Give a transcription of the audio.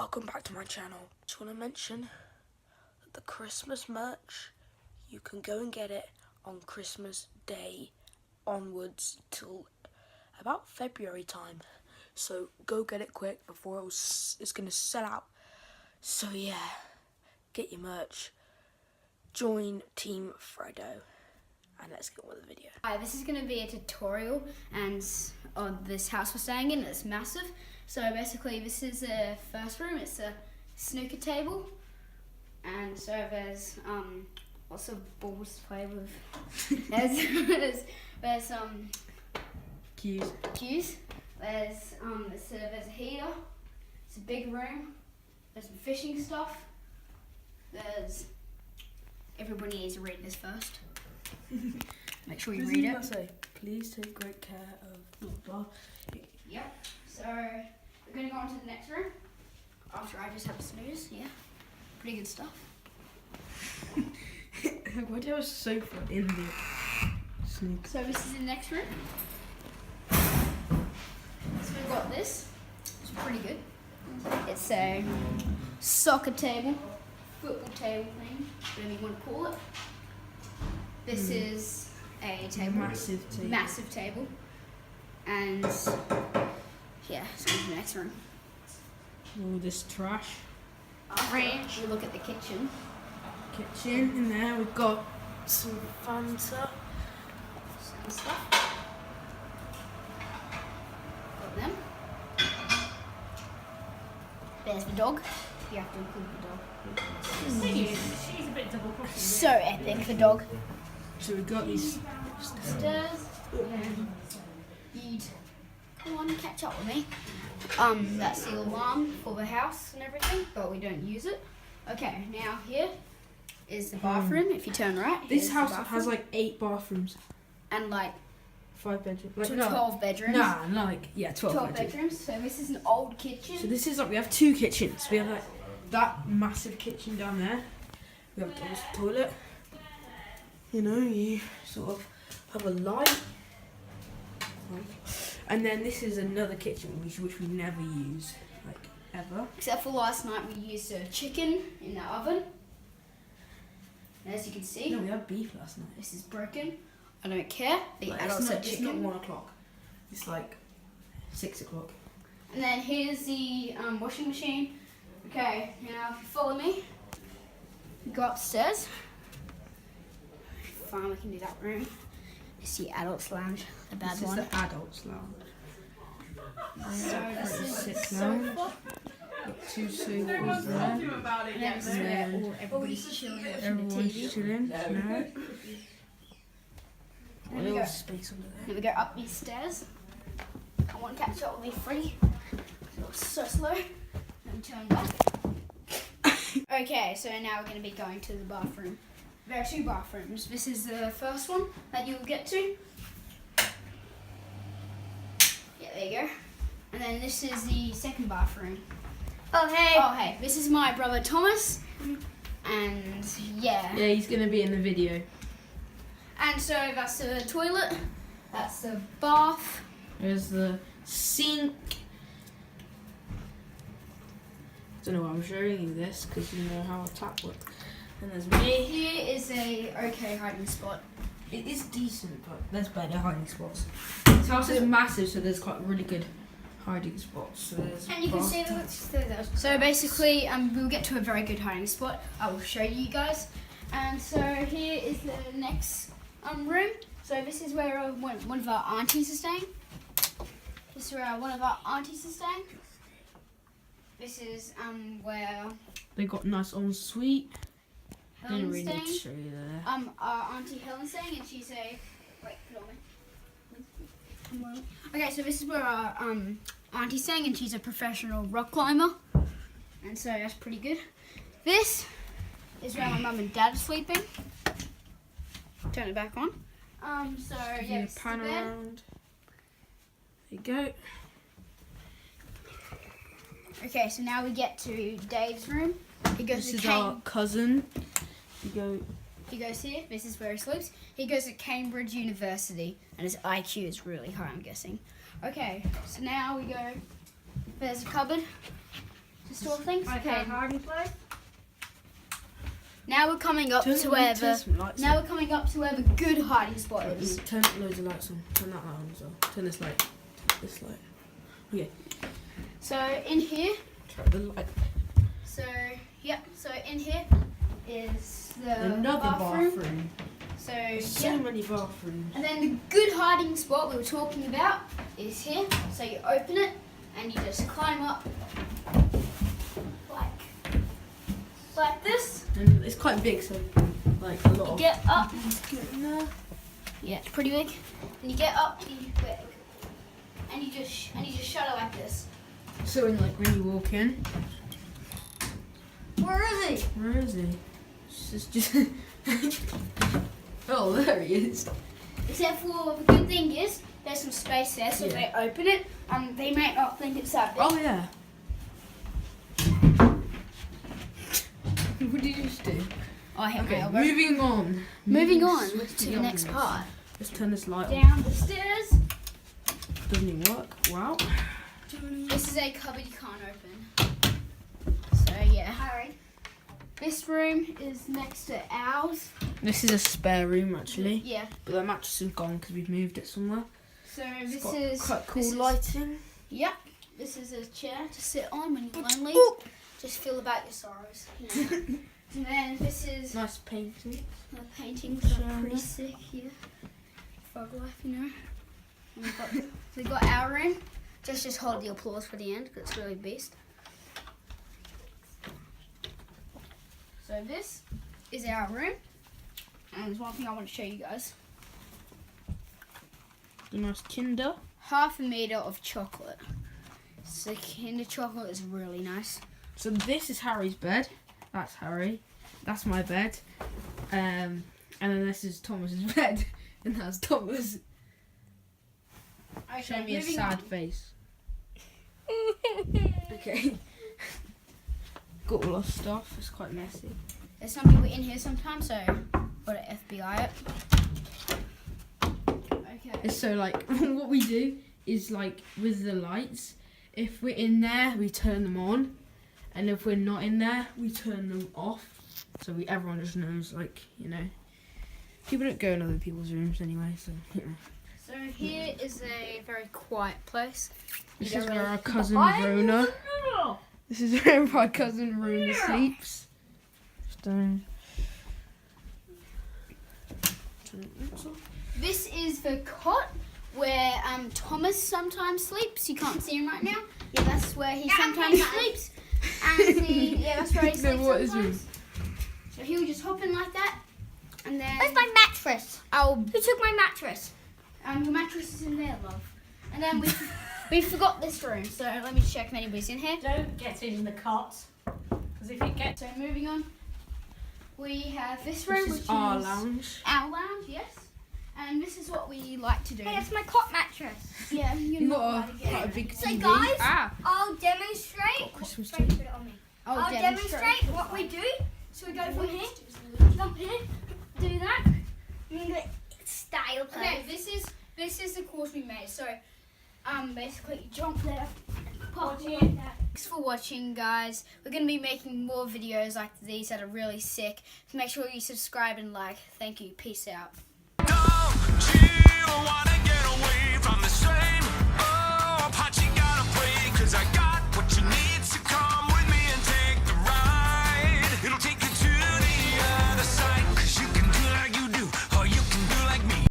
Welcome back to my channel. Just want to mention that the Christmas merch, you can go and get it on Christmas Day onwards till about February time. So go get it quick before it's going to sell out. So yeah, get your merch. Join Team Freddo. And let's get on with the video. Hi, this is going to be a tutorial and on this house we're staying in. It's massive. So basically this is the first room. It's a snooker table. And so there's lots of balls to play with. there's cues. There's a heater. It's a big room. There's some fishing stuff. Everybody needs to read this first. Make sure you read it. Say, please take great care of blah, blah. Yep. So we're gonna go on to the next room. After I just have a snooze. Yeah. Pretty good stuff. Why do you have a sofa in the snooker? So this is the next room. So we've got this. It's pretty good. It's a soccer table, football table thing, whatever you want to call it. This is a table. Massive table. And yeah, let's go to the next room. All this trash. Range. We look at the kitchen. In there we've got some Fanta. Some stuff. Got them. There's the dog. You have to include the dog. She's a bit double crossing. So epic, the dog. So we've got these Stairs. You'd come on and catch up with me. That's the alarm for the house and everything, but we don't use it. Okay, now here is the bathroom. If you turn right, this house has like 8 bathrooms and like 5 bedrooms. Like, 12 bedrooms. 12 bedrooms. So this is an old kitchen. So this is like, we have 2 kitchens. We have like that massive kitchen down there. We have a toilet. You know, you sort of have a light. And then this is another kitchen which we never use, like ever. Except for last night we used a chicken in the oven. And as you can see, No, we had beef last night. this is broken. I don't care. The Like, adults are it's chicken. not 1 o'clock. It's like 6 o'clock. And then here's the washing machine. Okay, now if you follow me, go upstairs. Fine, we can do that room. It's the adults lounge, the bad This one. is the adults lounge. So this is the Sit lounge. sofa. Got 2 sofas there. And then this is where everybody's chilling watching the Everyone's TV. chilling. No. There A we little go. space under there. Then we go up these stairs. I want to catch up with me free. So slow. Then turn back. Okay, so now we're going to be going to the bathroom. There are 2 bathrooms. This is the first one that you'll get to. Yeah, there you go. And then this is the second bathroom. Oh, hey. Oh, hey, this is my brother Thomas. And yeah. Yeah, he's going to be in the video. And so that's the toilet. That's the bath. There's the sink. Don't know why I'm showing you this because you know how a tap works. And there's me. Here is a okay hiding spot. It is decent, but there's better hiding spots. This house is massive, so there's quite really good hiding spots. So there's And you can see those. So basically, we'll get to a very good hiding spot. I will show you guys. And so here is the next room. So this is where one of our aunties is staying. This is where one of our aunties is staying. This is where they got nice ensuite. Didn't Helen's really need to staying. show you there. Our auntie Helen's staying, and she's a wait, put on me. Okay, so this is where our auntie's staying, and she's a professional rock climber, and so that's pretty good. This is where my mum and dad are sleeping. Turn it back on. So yeah, this is the pan bed. around. There you go. Okay, so now we get to Dave's room. He goes This to is our cousin. He goes here. This is where he sleeps. He goes to Cambridge University, and his IQ is really high, I'm guessing. Okay, so now we go. There's a cupboard. to store things. Okay, Okay. hiding place. Now we're coming up to where the good hiding spot is. Turn loads of lights on. Turn that light on as well. Turn this light. This light. Okay. So in here, Try the light. so in here is the Another bathroom. bathroom. So So yeah. many bathrooms. And then the good hiding spot we were talking about is here. So you open it and you just climb up like this. And it's quite big, so like a lot of. Get up. In there. Yeah, it's pretty big. And you get up the big, and you just shut it like this. So when you walk in, Where is he? where is he? It's just. Oh, there he is. Except for the good thing is there's some space there, so if Yeah. they open it, they might not think it's that big. Oh yeah. What did you just do? Oh, I hit my Okay, elbow. moving on. Moving on Switch to the next others. part. Let's turn this light on. Down the stairs. Doesn't even work. Wow. This is a cupboard you can't open. So yeah. Alright. This room is next to ours. This is a spare room actually, Yeah. but the mattress is gone because we've moved it somewhere. So It's this got is quite cool this is- lighting. Yep. This is a chair to sit on when you're lonely. Just feel about your sorrows. You know. And then this is Nice painting. the paintings are Sure. pretty sick here. Frog life, you know. And we got our room. Just hold the applause for the end because it's really beast. So this is our room. And there's one thing I want to show you guys. The nice Kinder. 1/2 meter of chocolate. So Kinder chocolate is really nice. So this is Harry's bed. That's Harry. That's my bed. And then this is Thomas's bed. And that's Thomas. Show me a moving sad on. face. Okay. Got all our stuff. It's quite messy. There's some people in here sometimes, so got to FBI it. Okay. It's so like what we do is like with the lights. If we're in there, we turn them on, and if we're not in there, we turn them off. So everyone just knows, like, you know, people don't go in other people's rooms anyway. So you know. So here is a very quiet place. This You is don't where really- our cousin Rona. This is where our cousin Rona sleeps. Just, turn it off. This is the cot where Thomas sometimes sleeps. You can't see him right now. Yeah, that's where he sometimes sleeps. And that's where he No, sleeps what is sometimes. So he'll just hop in like that, and then Where's my mattress? I'll Who took my mattress? your mattress is in there, love. And then we forgot this room, so let me check if anybody's in here. Don't get in the cot. Because if you get... So moving on, we have this room, This which is our is lounge. our lounge, yes. And this is what we like to do. Hey, that's my cot mattress. Yeah, you're You not got allowed to get quite a it. big So TV. guys, Ah, I'll demonstrate. got a Christmas Wait, tree. put it on me. I'll I'll demonstrate what we do. So we go from here, Jump here, do that. And the style okay, play. this is the course we made. So basically you jump there, pop Watching here. like that. Thanks for watching, guys. We're going to be making more videos like these that are really sick. So make sure you subscribe and like. Thank you. Peace out.